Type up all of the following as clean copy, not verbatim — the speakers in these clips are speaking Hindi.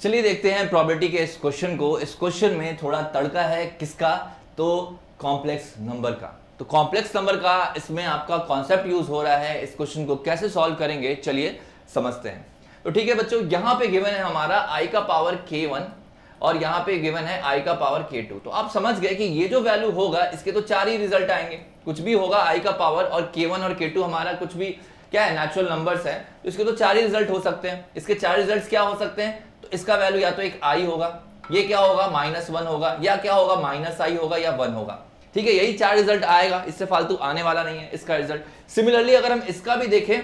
चलिए देखते हैं प्रोबेबिलिटी के इस क्वेश्चन को। इस क्वेश्चन में थोड़ा तड़का है किसका, तो कॉम्प्लेक्स नंबर का। तो कॉम्प्लेक्स नंबर का इसमें आपका कॉन्सेप्ट यूज हो रहा है। इस क्वेश्चन को कैसे सॉल्व करेंगे चलिए समझते हैं। तो ठीक है बच्चों, यहां पे गिवन है हमारा i का पावर k1 और यहां पे गिवन है i का पावर k2। तो आप समझ गए कि ये जो वैल्यू होगा इसके तो चार ही रिजल्ट आएंगे। कुछ भी होगा i का पावर और k1 और k2 हमारा कुछ भी क्या है, नेचुरल नंबर्स है, तो इसके तो चार ही रिजल्ट हो सकते हैं। इसके चार रिजल्ट क्या हो सकते हैं, तो इसका वैल्यू या तो एक i होगा, ये क्या होगा -1 होगा, या क्या होगा -i होगा या 1 होगा। ठीक है, यही चार रिजल्ट आएगा, इससे फालतू आने वाला नहीं है इसका रिजल्ट। सिमिलरली अगर हम इसका भी देखें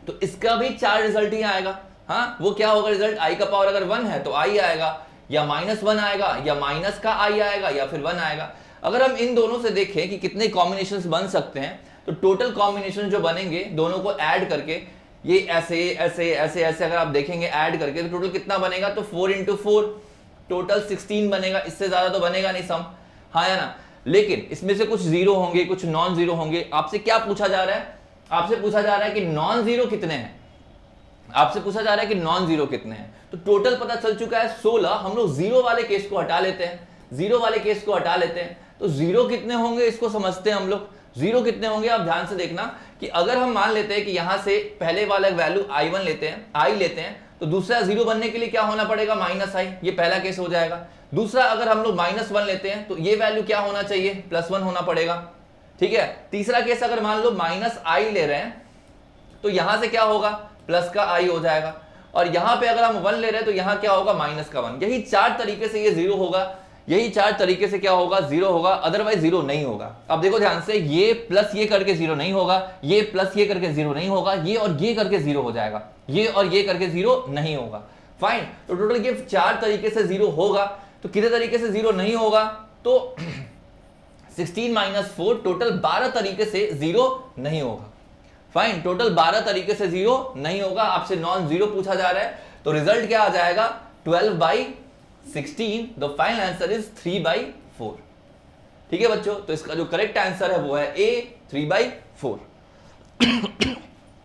तो इसका भी चार रिजल्ट ही आएगा। हाँ, वो क्या होगा रिजल्ट, i का पावर अगर 1 है तो i आएगा, या -1 आएगा, या माइनस का i आएगा, या फिर 1 आएगा। अगर हम इन दोनों से देखें कि कितने कॉम्बिनेशंस बन सकते हैं, तो टोटल कॉम्बिनेशन जो बनेंगे दोनों को ऐड करके, ये ऐसे ऐसे ऐसे ऐसे अगर आप देखेंगे ऐड करके, तो टोटल कितना बनेगा, तो 4 × 4 टोटल 16 बनेगा। इससे ज्यादा तो बनेगा नहीं सम, हाँ या ना। लेकिन इसमें से कुछ जीरो होंगे, कुछ नॉन जीरो होंगे। आपसे क्या पूछा जा रहा है, आपसे पूछा जा रहा है कि नॉन जीरो कितने हैं, आपसे पूछा जा रहा है कि नॉन जीरो कितने हैं। तो टोटल पता चल चुका है 16। हम लोग जीरो वाले केस को हटा लेते हैं, जीरो वाले केस को हटा लेते हैं। तो जीरो कितने होंगे इसको समझते हैं हम लोग। जीरो कितने होंगे आप ध्यान से देखना कि अगर हम मान लेते हैं कि यहां से पहले वाला वैल्यू i1 लेते हैं, i लेते हैं, तो दूसरा जीरो बनने के लिए क्या होना पड़ेगा, -i। ये पहला केस हो जाएगा। दूसरा अगर हम लोग -1 लेते हैं तो ये वैल्यू क्या होना चाहिए, +1 होना पड़ेगा। ठीक है, तीसरा केस अगर मान लो -i ले रहे हैं तो यहां से क्या होगा, प्लस का i हो जाएगा। और यहां पे अगर हम 1 ले रहे हैं तो यहां क्या होगा, -1। यही चार तरीके से ये जीरो होगा, यही चार तरीके से क्या होगा, जीरो होगा, अदरवाइज जीरो नहीं होगा। अब देखो ध्यान से, ये प्लस ये करके जीरो नहीं होगा, ये प्लस ये करके जीरो नहीं होगा, ये और ये करके जीरो हो जाएगा, ये और ये करके जीरो नहीं होगा। फाइन, तो टोटल ये चार तरीके से जीरो होगा। तो कितने तरीके से जीरो नहीं होगा, तो 16 - 4 टोटल 12 तरीके से जीरो नहीं होगा। फाइन, टोटल 12 तरीके से जीरो नहीं होगा। आपसे नॉन जीरो पूछा जा रहा है, तो रिजल्ट क्या आ जाएगा, 12/16। The final answer is 3/4। ठीक है बच्चों, तो इसका जो करेक्ट आंसर है वो है ए, 3/4।